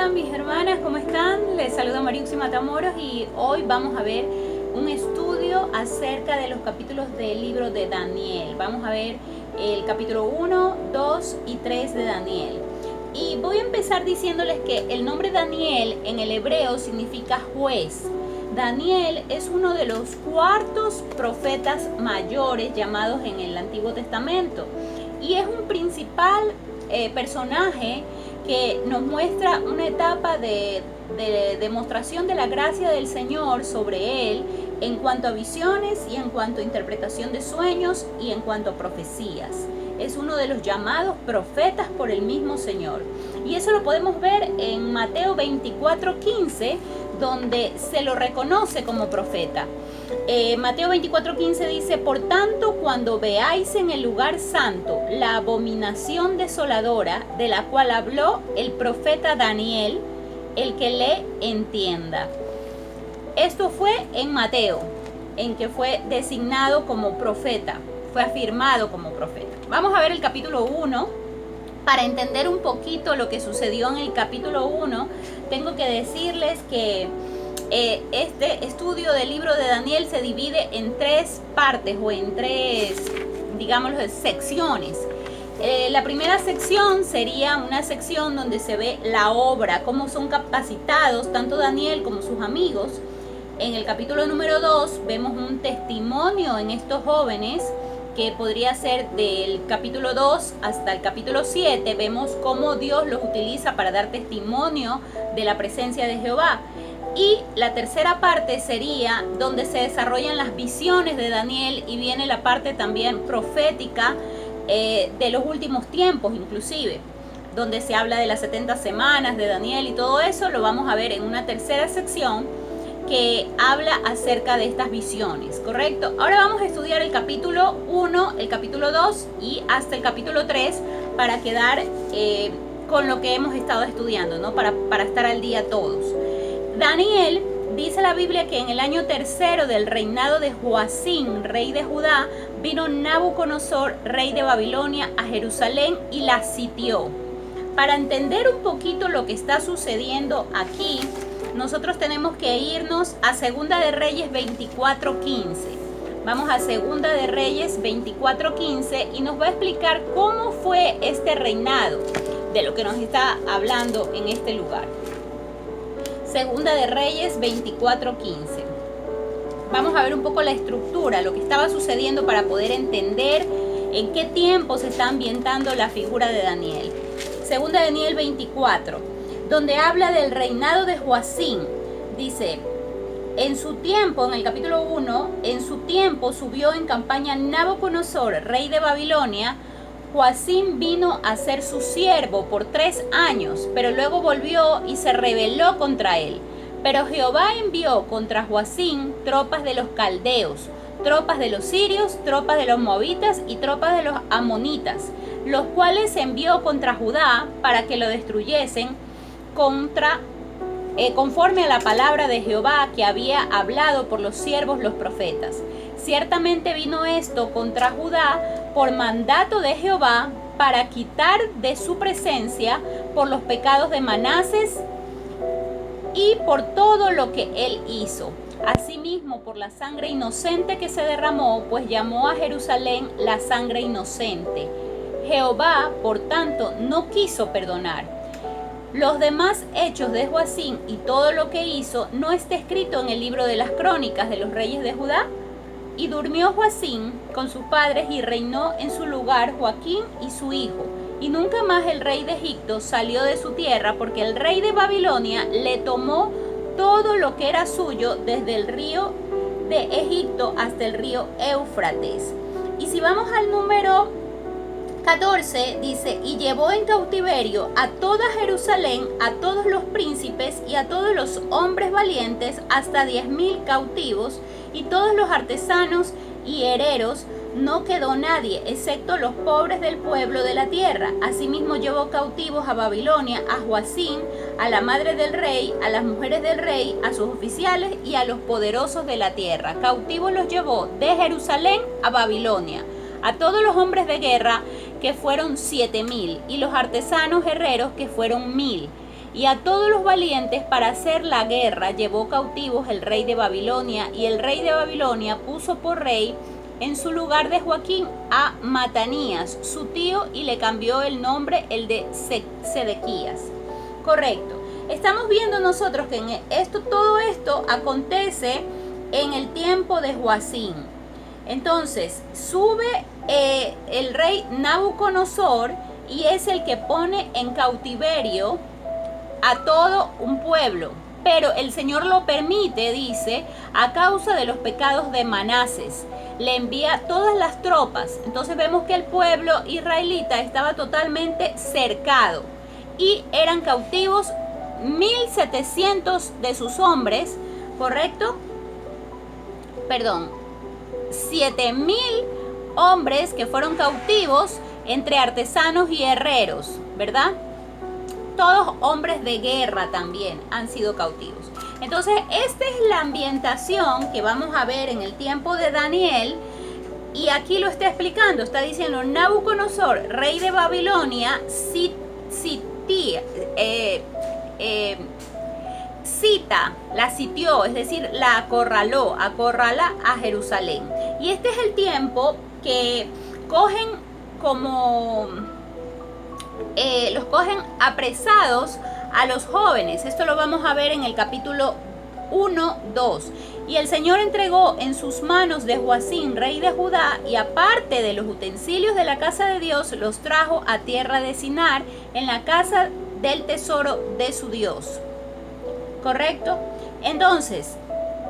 Hola mis hermanas, ¿cómo están? Les saluda Mariuxi Matamoros y hoy vamos a ver un estudio acerca de los capítulos del libro de Daniel. Vamos a ver el capítulo 1, 2 y 3 de Daniel. Y voy a empezar diciéndoles que el nombre Daniel en el hebreo significa juez. Daniel es uno de los cuartos profetas mayores llamados en el Antiguo Testamento y es un principal personaje que nos muestra una etapa de demostración de la gracia del Señor sobre él en cuanto a visiones y en cuanto a interpretación de sueños y en cuanto a profecías. Es uno de los llamados profetas por el mismo Señor. Y eso lo podemos ver en Mateo 24:15, donde se lo reconoce como profeta. Mateo 24:15 dice: por tanto, cuando veáis en el lugar santo la abominación desoladora de la cual habló el profeta Daniel, el que le entienda. Esto fue en Mateo, en que fue designado como profeta, fue afirmado como profeta. Vamos a ver el capítulo 1. Para entender un poquito lo que sucedió en el capítulo 1, tengo que decirles que este estudio del libro de Daniel se divide en tres partes o en tres, digámoslo, secciones. La primera sección sería una sección donde se ve la obra, cómo son capacitados tanto Daniel como sus amigos. En el capítulo número 2 vemos un testimonio en estos jóvenes que podría ser del capítulo 2 hasta el capítulo 7. Vemos cómo Dios los utiliza para dar testimonio de la presencia de Jehová. Y la tercera parte sería donde se desarrollan las visiones de Daniel y viene la parte también profética de los últimos tiempos, inclusive, donde se habla de las 70 semanas de Daniel y todo eso lo vamos a ver en una tercera sección que habla acerca de estas visiones, ¿correcto? Ahora vamos a estudiar el capítulo 1, el capítulo 2 y hasta el capítulo 3 para quedar con lo que hemos estado estudiando, ¿no? Para estar al día todos. Daniel, dice la Biblia que en el año tercero del reinado de Joacim, rey de Judá, vino Nabucodonosor, rey de Babilonia, a Jerusalén y la sitió. Para entender un poquito lo que está sucediendo aquí, nosotros tenemos que irnos a Segunda de Reyes 24:15. Vamos a Segunda de Reyes 24:15 y nos va a explicar cómo fue este reinado, de lo que nos está hablando en este lugar. Segunda de Reyes 24:15. Vamos a ver un poco la estructura, lo que estaba sucediendo para poder entender en qué tiempo se está ambientando la figura de Daniel. Segunda de Daniel 24, donde habla del reinado de Joacim. Dice: en su tiempo, en el capítulo 1, en su tiempo subió en campaña Nabucodonosor, rey de Babilonia. Joacim vino a ser su siervo por 3 años, pero luego volvió y se rebeló contra él. Pero Jehová envió contra Joacim tropas de los caldeos, tropas de los sirios, tropas de los moabitas y tropas de los amonitas, los cuales envió contra Judá para que lo destruyesen conforme a la palabra de Jehová que había hablado por los siervos los profetas. Ciertamente vino esto contra Judá por mandato de Jehová para quitar de su presencia por los pecados de Manases y por todo lo que él hizo. Asimismo por la sangre inocente que se derramó, pues llamó a Jerusalén la sangre inocente. Jehová, por tanto, no quiso perdonar. Los demás hechos de Joacim y todo lo que hizo no está escrito en el libro de las crónicas de los reyes de Judá. Y durmió Joacim con sus padres y reinó en su lugar Joaquín y su hijo. Y nunca más el rey de Egipto salió de su tierra, porque el rey de Babilonia le tomó todo lo que era suyo desde el río de Egipto hasta el río Éufrates. Y si vamos al número 14, dice: y llevó en cautiverio a toda Jerusalén, a todos los príncipes y a todos los hombres valientes, hasta 10,000 cautivos, y todos los artesanos y herreros, no quedó nadie, excepto los pobres del pueblo de la tierra. Asimismo llevó cautivos a Babilonia, a Joacim, a la madre del rey, a las mujeres del rey, a sus oficiales y a los poderosos de la tierra. Cautivos los llevó de Jerusalén a Babilonia. A todos los hombres de guerra, que fueron 7,000, y los artesanos herreros, que fueron 1,000. y a todos los valientes para hacer la guerra llevó cautivos el rey de Babilonia, y el rey de Babilonia puso por rey en su lugar de Joaquín a Matanías, su tío, y le cambió el nombre, el de Sedequías. Correcto. Estamos viendo nosotros que todo esto acontece en el tiempo de Joacim. Entonces sube el rey Nabucodonosor y es el que pone en cautiverio a todo un pueblo. Pero el Señor lo permite, dice, a causa de los pecados de Manases. Le envía todas las tropas. Entonces vemos que el pueblo israelita estaba totalmente cercado y eran cautivos 1,700 de sus hombres, ¿correcto? Perdón, 7,000 hombres que fueron cautivos entre artesanos y herreros, ¿verdad? Todos hombres de guerra también han sido cautivos. Entonces, esta es la ambientación que vamos a ver en el tiempo de Daniel. Y aquí lo está explicando, está diciendo: Nabucodonosor, rey de Babilonia, la sitió, es decir, la acorrala a Jerusalén. Y este es el tiempo que cogen los cogen apresados a los jóvenes. Esto lo vamos a ver en el capítulo 1, 2. Y el Señor entregó en sus manos de Joacim, rey de Judá, y aparte de los utensilios de la casa de Dios, los trajo a tierra de Sinar, en la casa del tesoro de su Dios. ¿Correcto? Entonces,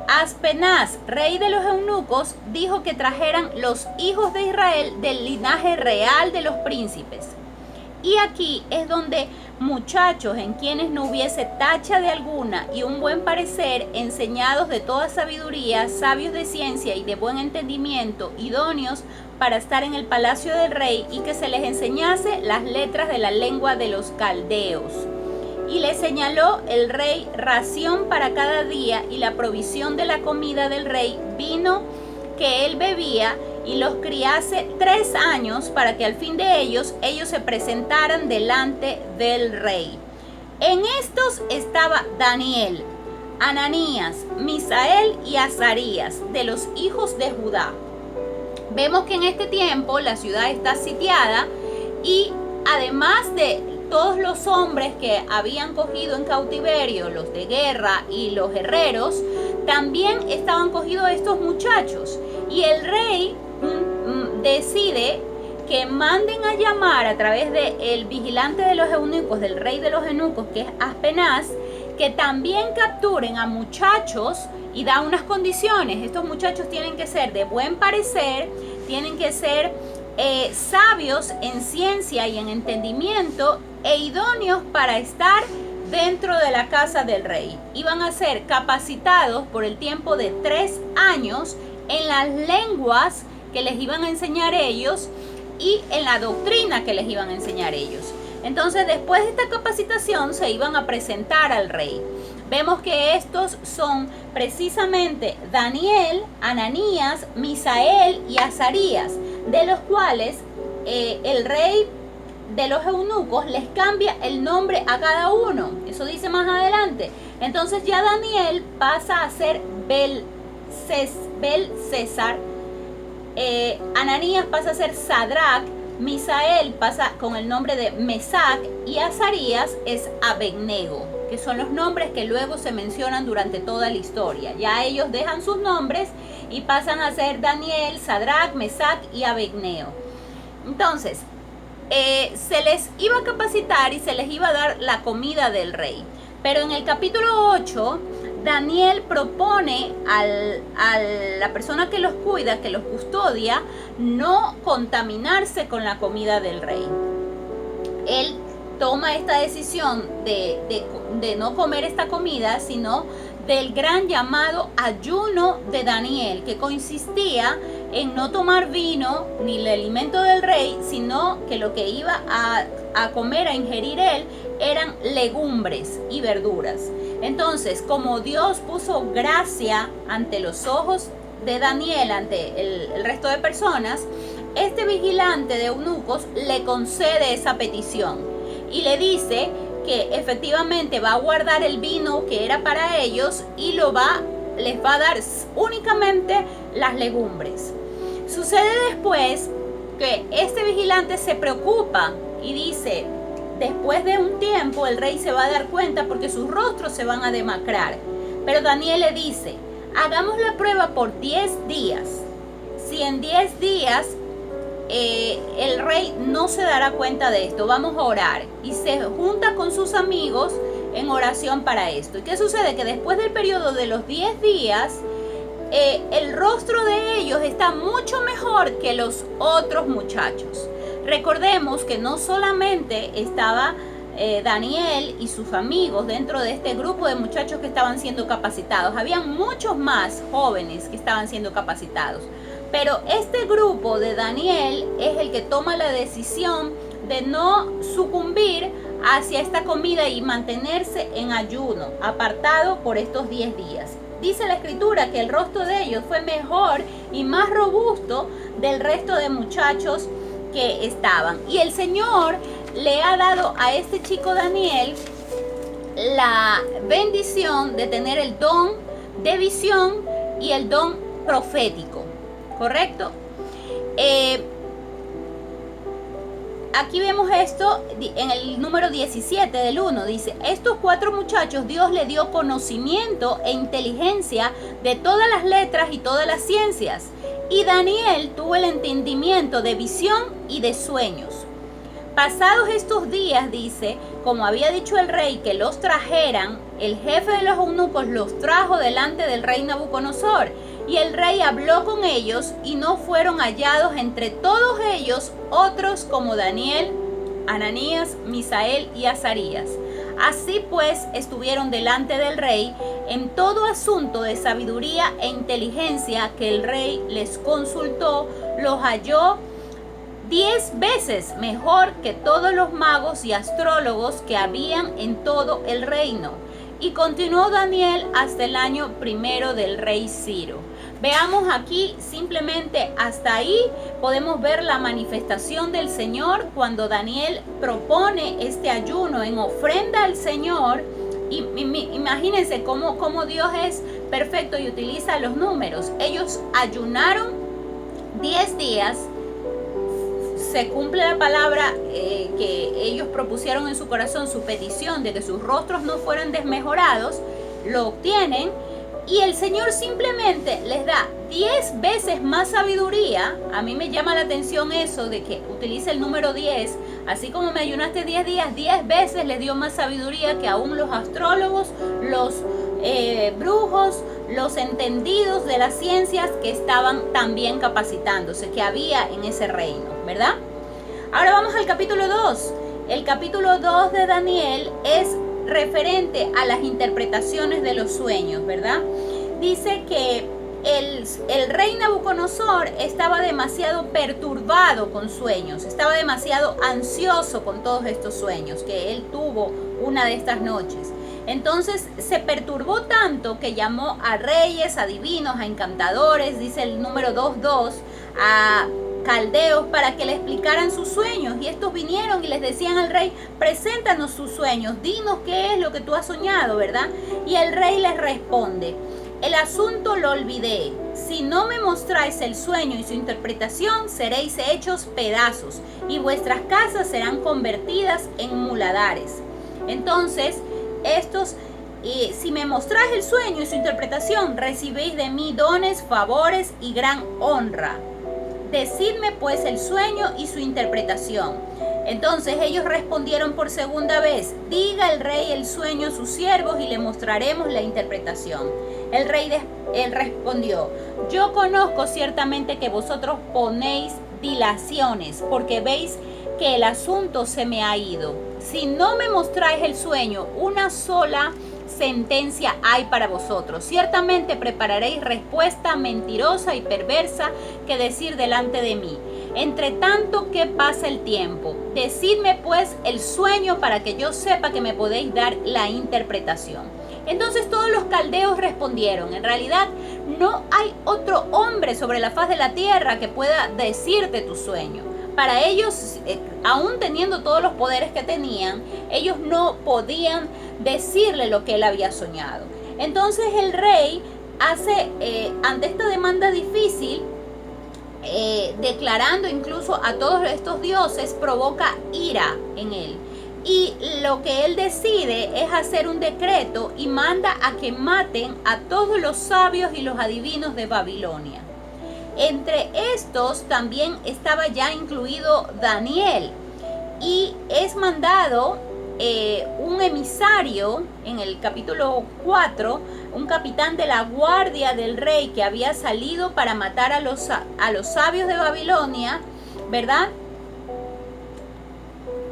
Aspenaz, rey de los eunucos, dijo que trajeran los hijos de Israel del linaje real de los príncipes. Y aquí es donde muchachos en quienes no hubiese tacha de alguna y un buen parecer, enseñados de toda sabiduría, sabios de ciencia y de buen entendimiento, idóneos para estar en el palacio del rey, y que se les enseñase las letras de la lengua de los caldeos. Y le señaló el rey ración para cada día y la provisión de la comida del rey, vino que él bebía, y los criase 3 años, para que al fin de ellos se presentaran delante del rey. En estos estaba Daniel, Ananías, Misael y Azarías, de los hijos de Judá. Vemos que en este tiempo la ciudad está sitiada, y además de todos los hombres que habían cogido en cautiverio, los de guerra y los herreros, también estaban cogidos estos muchachos. Y el rey decide que manden a llamar a través del vigilante de los eunucos, del rey de los eunucos, que es Aspenaz, que también capturen a muchachos, y da unas condiciones. Estos muchachos tienen que ser de buen parecer, tienen que ser sabios en ciencia y en entendimiento, e idóneos para estar dentro de la casa del rey. Iban a ser capacitados por el tiempo de 3 años en las lenguas que les iban a enseñar ellos y en la doctrina que les iban a enseñar ellos. Entonces, después de esta capacitación, se iban a presentar al rey. Vemos que estos son precisamente Daniel, Ananías, Misael y Azarías, de los cuales el rey de los eunucos les cambia el nombre a cada uno. Eso dice más adelante. Entonces ya Daniel pasa a ser Belcésar, Ananías pasa a ser Sadrac, Misael pasa con el nombre de Mesac, y Azarías es Abednego, que son los nombres que luego se mencionan durante toda la historia. Ya ellos dejan sus nombres y pasan a ser Daniel, Sadrac, Mesac y Abednego. Entonces, se les iba a capacitar y se les iba a dar la comida del rey. Pero en el capítulo 8, Daniel propone a la persona que los cuida, que los custodia, no contaminarse con la comida del rey. Él toma esta decisión de no comer esta comida, sino del gran llamado ayuno de Daniel, que consistía en no tomar vino ni el alimento del rey, sino que lo que iba a comer, a ingerir él, eran legumbres y verduras. Entonces, como Dios puso gracia ante los ojos de Daniel, ante el resto de personas, este vigilante de eunucos le concede esa petición y le dice que efectivamente va a guardar el vino que era para ellos y les va a dar únicamente las legumbres. Sucede después que este vigilante se preocupa y dice, después de un tiempo el rey se va a dar cuenta porque sus rostros se van a demacrar. Pero Daniel le dice, hagamos la prueba por 10 días. Si en 10 días el rey no se dará cuenta de esto, vamos a orar. Y se junta con sus amigos en oración para esto. ¿Y qué sucede? Que después del periodo de los 10 días, el rostro de ellos está mucho mejor que los otros muchachos. Recordemos que no solamente estaba Daniel y sus amigos dentro de este grupo de muchachos que estaban siendo capacitados. Habían muchos más jóvenes que estaban siendo capacitados. Pero este grupo de Daniel es el que toma la decisión de no sucumbir hacia esta comida y mantenerse en ayuno, apartado por estos 10 días. Dice la escritura que el rostro de ellos fue mejor y más robusto del resto de muchachos que estaban. Y el Señor le ha dado a este chico Daniel la bendición de tener el don de visión y el don profético. ¿Correcto? Aquí vemos esto en el número 17 del 1. Dice, estos 4 muchachos Dios le dio conocimiento e inteligencia de todas las letras y todas las ciencias. Y Daniel tuvo el entendimiento de visión y de sueños. Pasados estos días, dice, como había dicho el rey que los trajeran, el jefe de los eunucos los trajo delante del rey Nabucodonosor. Y el rey habló con ellos y no fueron hallados entre todos ellos otros como Daniel, Ananías, Misael y Azarías. Así pues estuvieron delante del rey en todo asunto de sabiduría e inteligencia que el rey les consultó, los halló 10 veces mejor que todos los magos y astrólogos que habían en todo el reino. Y continuó Daniel hasta el año 1 del rey Ciro. Veamos aquí simplemente hasta ahí podemos ver la manifestación del Señor cuando Daniel propone este ayuno en ofrenda al Señor. Y imagínense cómo Dios es perfecto y utiliza los números. Ellos ayunaron 10 días. Se cumple la palabra que ellos propusieron en su corazón, su petición de que sus rostros no fueran desmejorados, lo obtienen y el Señor simplemente les da 10 veces más sabiduría. A mí me llama la atención eso de que utilice el número 10, así como me ayunaste 10 días, 10 veces les dio más sabiduría que aún los astrólogos, los brujos, los entendidos de las ciencias que estaban también capacitándose, que había en ese reino, ¿verdad? Ahora vamos al capítulo 2. El capítulo 2 de Daniel es referente a las interpretaciones de los sueños, ¿verdad? Dice que el rey Nabucodonosor estaba demasiado perturbado con sueños, estaba demasiado ansioso con todos estos sueños que él tuvo una de estas noches. Entonces se perturbó tanto que llamó a reyes, a adivinos, a encantadores, dice el número 2.2, a caldeos para que le explicaran sus sueños. Y estos vinieron y les decían al rey, preséntanos sus sueños, dinos qué es lo que tú has soñado, ¿verdad? Y el rey les responde, el asunto lo olvidé. Si no me mostráis el sueño y su interpretación, seréis hechos pedazos y vuestras casas serán convertidas en muladares. Entonces, si me mostráis el sueño y su interpretación, recibéis de mí dones, favores y gran honra. Decidme pues el sueño y su interpretación. Entonces ellos respondieron por segunda vez, diga el rey el sueño a sus siervos y le mostraremos la interpretación. El rey respondió, yo conozco ciertamente que vosotros ponéis dilaciones, porque veis que el asunto se me ha ido. Si no me mostráis el sueño, una sola sentencia hay para vosotros. Ciertamente prepararéis respuesta mentirosa y perversa que decir delante de mí. Entre tanto que pasa el tiempo, decidme pues el sueño para que yo sepa que me podéis dar la interpretación. Entonces todos los caldeos respondieron, en realidad no hay otro hombre sobre la faz de la tierra que pueda decirte tu sueño. para ellos, aún teniendo todos los poderes que tenían, ellos no podían decirle lo que él había soñado. Entonces el rey hace, ante esta demanda difícil, declarando incluso a todos estos dioses, provoca ira en él. Y lo que él decide es hacer un decreto y manda a que maten a todos los sabios y los adivinos de Babilonia. Entre estos también estaba ya incluido Daniel, y es mandado un emisario en el capítulo 4, un capitán de la guardia del rey que había salido para matar a los sabios de Babilonia, ¿verdad?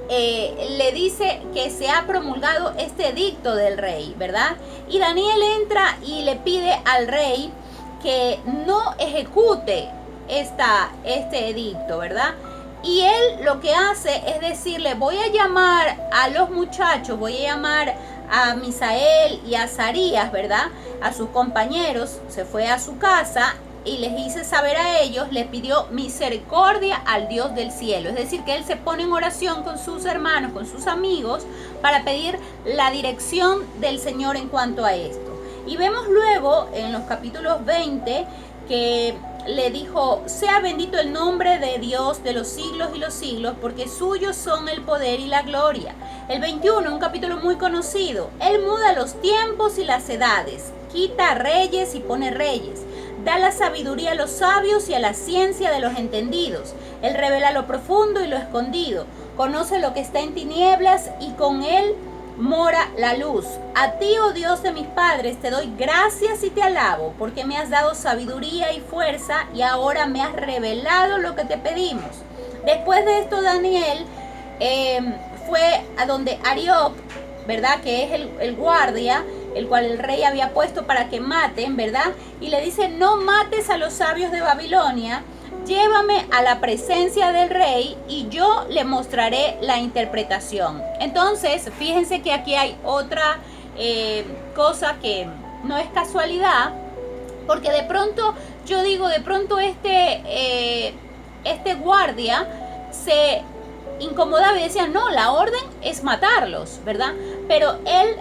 Le dice que se ha promulgado este edicto del rey, ¿verdad? Y Daniel entra y le pide al rey que no ejecute este edicto, ¿verdad? Y él lo que hace es decirle: voy a llamar a los muchachos, voy a llamar a Misael y a Azarías, ¿verdad? A sus compañeros. Se fue a su casa y les hice saber a ellos, les pidió misericordia al Dios del cielo. Es decir, que él se pone en oración con sus hermanos, con sus amigos, para pedir la dirección del Señor en cuanto a esto. Y vemos luego en los capítulos 20 que le dijo: sea bendito el nombre de Dios de los siglos y los siglos, porque suyos son el poder y la gloria. El 21, un capítulo muy conocido: él muda los tiempos y las edades, quita reyes y pone reyes, da la sabiduría a los sabios y a la ciencia de los entendidos. Él revela lo profundo y lo escondido, conoce lo que está en tinieblas y con él mora la luz. A ti, oh Dios de mis padres, te doy gracias y te alabo, porque me has dado sabiduría y fuerza, y ahora me has revelado lo que te pedimos. Después de esto, Daniel fue a donde Arioc, ¿verdad? Que es el guardia, el cual el rey había puesto para que maten, ¿verdad? Y le dice: no mates a los sabios de Babilonia, llévame a la presencia del rey y yo le mostraré la interpretación. Entonces, fíjense que aquí hay otra cosa que no es casualidad, porque de pronto, yo digo, de pronto este guardia se incomodaba y decía: no, la orden es matarlos, ¿verdad? Pero él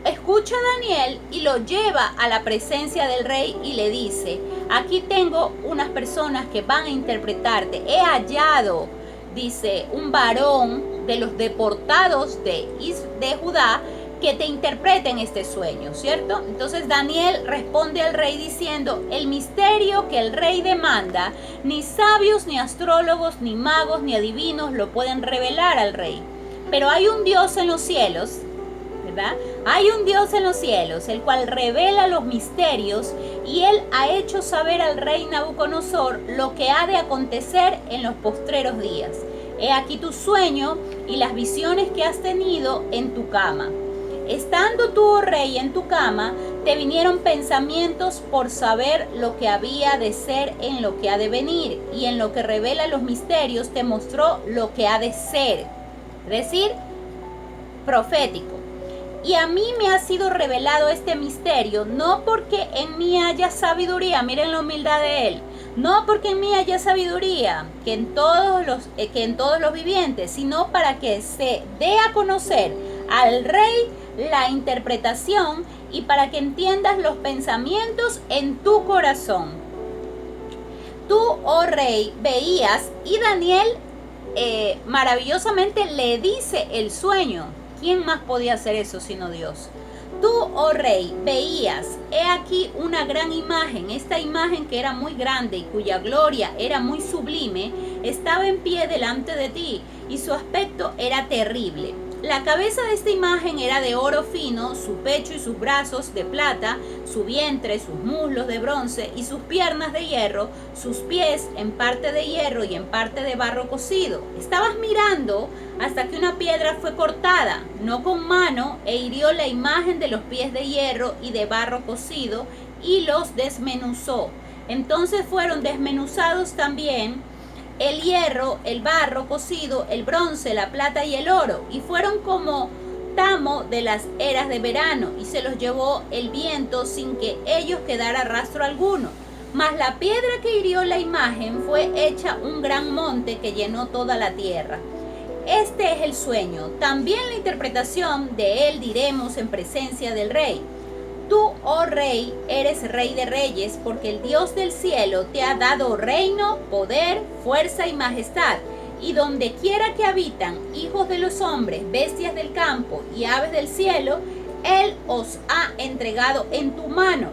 escucha a Daniel y lo lleva a la presencia del rey y le dice: aquí tengo unas personas que van a interpretarte. He hallado, dice, un varón de los deportados de Judá que te interpreten este sueño, ¿cierto? Entonces Daniel responde al rey diciendo: el misterio que el rey demanda, ni sabios, ni astrólogos, ni magos, ni adivinos lo pueden revelar al rey. Pero hay un Dios en los cielos, ¿verdad? Hay un Dios en los cielos, el cual revela los misterios, y él ha hecho saber al rey Nabucodonosor lo que ha de acontecer en los postreros días. He aquí tu sueño y las visiones que has tenido en tu cama. Estando tú, oh rey, en tu cama, te vinieron pensamientos por saber lo que había de ser en lo que ha de venir, y en lo que revela los misterios te mostró lo que ha de ser, es decir, profético. Y a mí me ha sido revelado este misterio, no porque en mí haya sabiduría, miren la humildad de él, no porque en mí haya sabiduría, que en todos los vivientes, sino para que se dé a conocer al rey la interpretación, y para que entiendas los pensamientos en tu corazón. Tú, oh rey, veías, y Daniel maravillosamente le dice el sueño. ¿Quién más podía hacer eso sino Dios? Tú, oh rey, veías, he aquí una gran imagen. Esta imagen, que era muy grande y cuya gloria era muy sublime, estaba en pie delante de ti, y su aspecto era terrible. La cabeza de esta imagen era de oro fino, su pecho y sus brazos de plata, su vientre, sus muslos de bronce y sus piernas de hierro, sus pies en parte de hierro y en parte de barro cocido. Estabas mirando hasta que una piedra fue cortada, no con mano, e hirió la imagen de los pies de hierro y de barro cocido, y los desmenuzó. Entonces fueron desmenuzados también el hierro, el barro cocido, el bronce, la plata y el oro, y fueron como tamo de las eras de verano, y se los llevó el viento sin que ellos quedara rastro alguno. Mas la piedra que hirió la imagen fue hecha un gran monte que llenó toda la tierra. Este es el sueño. También la interpretación de él diremos en presencia del rey. Tú, oh rey, eres rey de reyes, porque el Dios del cielo te ha dado reino, poder, fuerza y majestad. Y donde quiera que habitan hijos de los hombres, bestias del campo y aves del cielo, Él os ha entregado en tu mano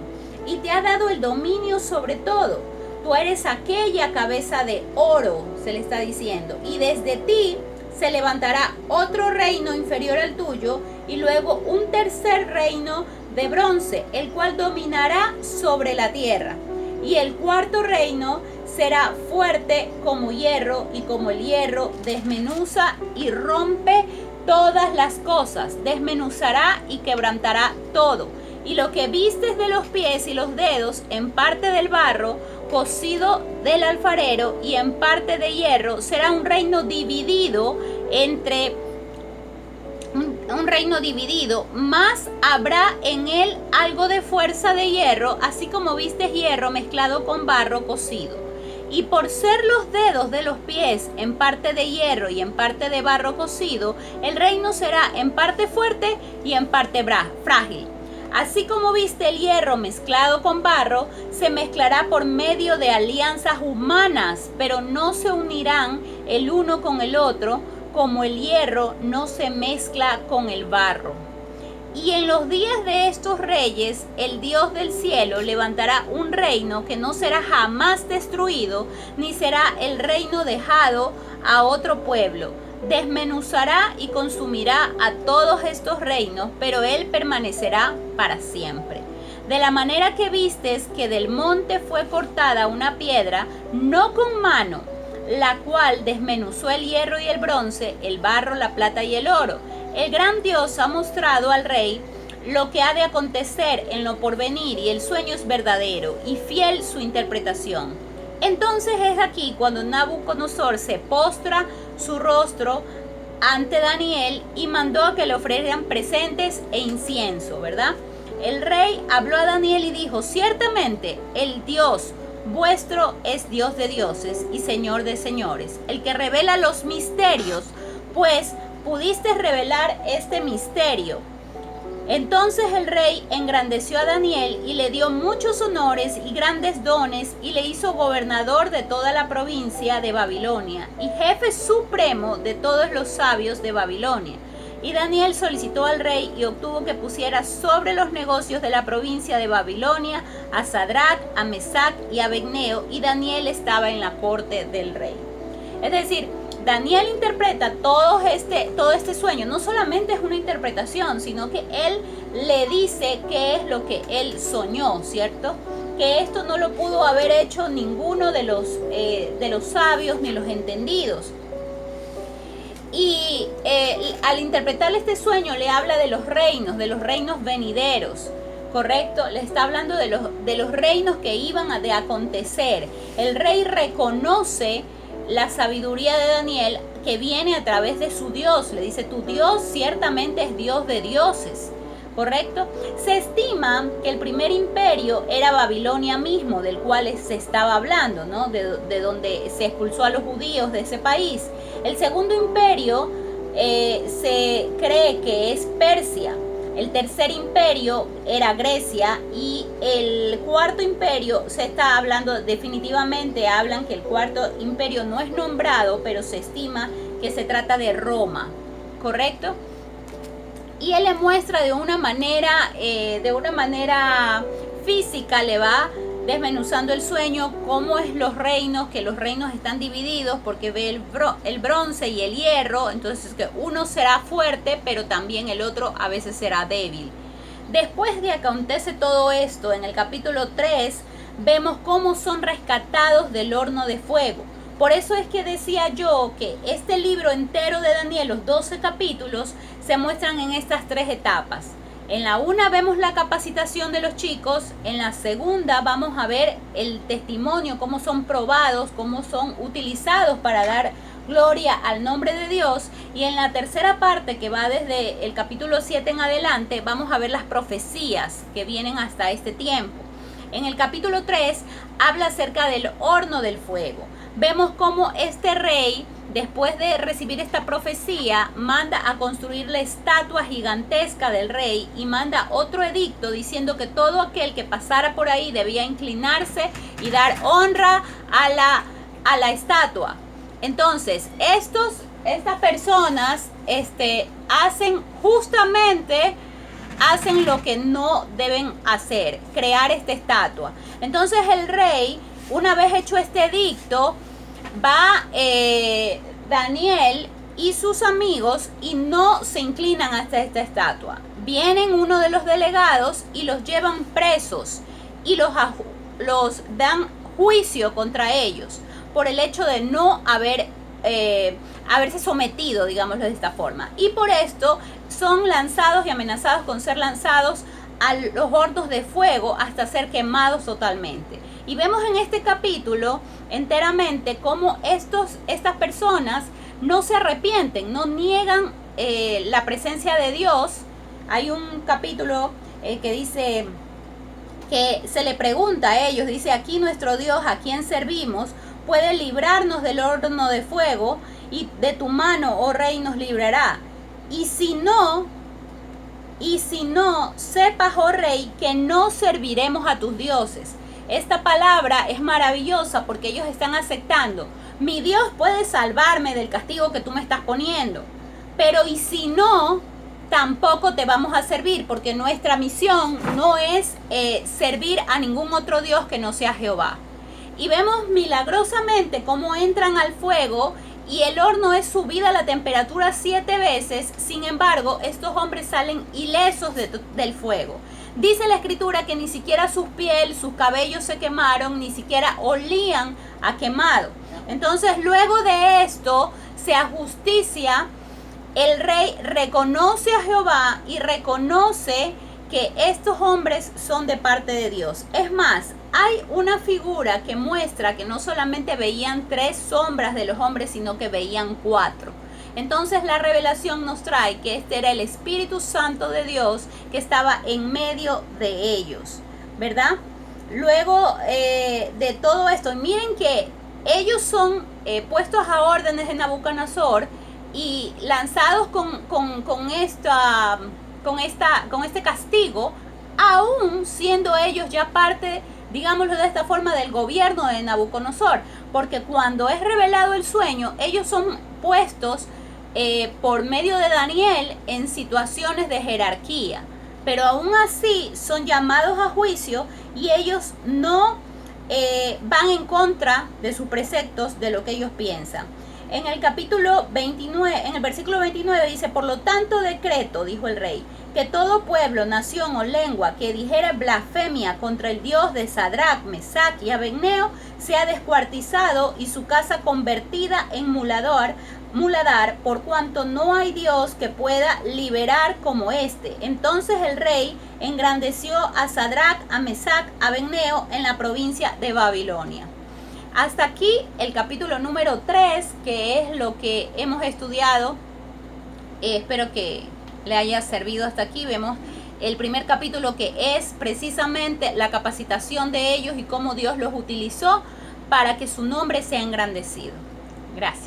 y te ha dado el dominio sobre todo. Tú eres aquella cabeza de oro, se le está diciendo, y desde ti se levantará otro reino inferior al tuyo y luego un tercer reino de bronce, el cual dominará sobre la tierra. Y el cuarto reino será fuerte como hierro, y como el hierro desmenuza y rompe todas las cosas, desmenuzará y quebrantará todo. Y lo que vistes de los pies y los dedos en parte del barro, cocido del alfarero, y en parte de hierro, será un reino dividido entre un reino dividido, mas habrá en él algo de fuerza de hierro, así como vistes hierro mezclado con barro cocido. Y por ser los dedos de los pies en parte de hierro y en parte de barro cocido, el reino será en parte fuerte y en parte frágil. Así como viste el hierro mezclado con barro, se mezclará por medio de alianzas humanas, pero no se unirán el uno con el otro, como el hierro no se mezcla con el barro. Y en los días de estos reyes, el Dios del cielo levantará un reino que no será jamás destruido, ni será el reino dejado a otro pueblo. Desmenuzará y consumirá a todos estos reinos, pero él permanecerá para siempre. De la manera que vistes que del monte fue cortada una piedra, no con mano, la cual desmenuzó el hierro y el bronce, el barro, la plata y el oro. El gran Dios ha mostrado al rey lo que ha de acontecer en lo porvenir, y el sueño es verdadero y fiel su interpretación. Entonces es aquí cuando Nabucodonosor se postra su rostro ante Daniel y mandó a que le ofrecieran presentes e incienso, ¿verdad? El rey habló a Daniel y dijo: ciertamente el Dios vuestro es Dios de dioses y Señor de señores, el que revela los misterios, pues pudiste revelar este misterio. Entonces el rey engrandeció a Daniel y le dio muchos honores y grandes dones, y le hizo gobernador de toda la provincia de Babilonia y jefe supremo de todos los sabios de Babilonia. Y Daniel solicitó al rey y obtuvo que pusiera sobre los negocios de la provincia de Babilonia a Sadrach, a Mesac y a Abednego, y Daniel estaba en la corte del rey. Es decir, Daniel interpreta todo este sueño. No solamente es una interpretación, sino que él le dice qué es lo que él soñó, ¿cierto? Que esto no lo pudo haber hecho ninguno de los sabios ni los entendidos. Y al interpretar este sueño le habla de los reinos venideros, ¿correcto? Le está hablando de los reinos que iban a acontecer. El rey reconoce la sabiduría de Daniel que viene a través de su Dios. Le dice: tu Dios ciertamente es Dios de dioses, ¿correcto? Se estima que el primer imperio era Babilonia mismo, del cual se estaba hablando, ¿no? De donde se expulsó a los judíos de ese país. El segundo imperio se cree que es Persia. El tercer imperio era Grecia, y el cuarto imperio se está hablando, definitivamente hablan que el cuarto imperio no es nombrado, pero se estima que se trata de Roma, ¿correcto? Y él le muestra de una manera física, le va desmenuzando el sueño, cómo es los reinos, que los reinos están divididos, porque ve el bronce y el hierro. Entonces que uno será fuerte, pero también el otro a veces será débil. Después de que acontece todo esto, en el capítulo 3, vemos cómo son rescatados del horno de fuego. Por eso es que decía yo que este libro entero de Daniel, los 12 capítulos, se muestran en estas tres etapas. En la una vemos la capacitación de los chicos, en la segunda vamos a ver el testimonio, cómo son probados, cómo son utilizados para dar gloria al nombre de Dios, y en la tercera parte, que va desde el capítulo 7 en adelante, vamos a ver las profecías que vienen hasta este tiempo. En el capítulo 3 habla acerca del horno del fuego. Vemos cómo este rey, después de recibir esta profecía, manda a construir la estatua gigantesca del rey y manda otro edicto diciendo que todo aquel que pasara por ahí debía inclinarse y dar honra a la estatua. Entonces, estas personas hacen lo que no deben hacer, crear esta estatua. Entonces el rey, una vez hecho este edicto, va Daniel y sus amigos y no se inclinan hasta esta estatua. Vienen uno de los delegados y los llevan presos y los dan juicio contra ellos por el hecho de no haberse sometido, digámoslo de esta forma. Y por esto son lanzados y amenazados con ser lanzados a los hornos de fuego hasta ser quemados totalmente. Y vemos en este capítulo enteramente cómo estas personas no se arrepienten, no niegan la presencia de Dios. Hay un capítulo que dice que se le pregunta a ellos, dice: aquí nuestro Dios, a quien servimos, puede librarnos del horno de fuego, y de tu mano, oh rey, nos librará. Y si no, sepas, oh rey, que no serviremos a tus dioses. Esta palabra es maravillosa porque ellos están aceptando: mi Dios puede salvarme del castigo que tú me estás poniendo, pero y si no, tampoco te vamos a servir, porque nuestra misión no es servir a ningún otro Dios que no sea Jehová. Y vemos milagrosamente cómo entran al fuego y el horno es subida a la temperatura 7 veces. Sin embargo, estos hombres salen ilesos del fuego. Dice la escritura que ni siquiera sus pieles, sus cabellos se quemaron, ni siquiera olían a quemado. Entonces, luego de esto, se ajusticia. El rey reconoce a Jehová y reconoce que estos hombres son de parte de Dios. Es más, hay una figura que muestra que no solamente veían 3 sombras de los hombres, sino que veían 4. Entonces la revelación nos trae que este era el Espíritu Santo de Dios que estaba en medio de ellos, ¿verdad? Luego de todo esto, miren que ellos son puestos a órdenes de Nabucodonosor y lanzados con este castigo, aún siendo ellos ya parte, digámoslo de esta forma, del gobierno de Nabucodonosor, porque cuando es revelado el sueño, ellos son puestos por medio de Daniel en situaciones de jerarquía, pero aún así son llamados a juicio y ellos no van en contra de sus preceptos, de lo que ellos piensan. En el capítulo 29, en el versículo 29 dice: por lo tanto decreto, dijo el rey, que todo pueblo, nación o lengua que dijere blasfemia contra el Dios de Sadrach, Mesach y Abednego sea descuartizado y su casa convertida en muladar, por cuanto no hay Dios que pueda liberar como este. Entonces el rey engrandeció a Sadrach, a Mesach, a Abednego en la provincia de Babilonia. Hasta aquí el capítulo número 3, que es lo que hemos estudiado. Espero que le haya servido hasta aquí. Vemos el primer capítulo, que es precisamente la capacitación de ellos y cómo Dios los utilizó para que su nombre sea engrandecido. Gracias.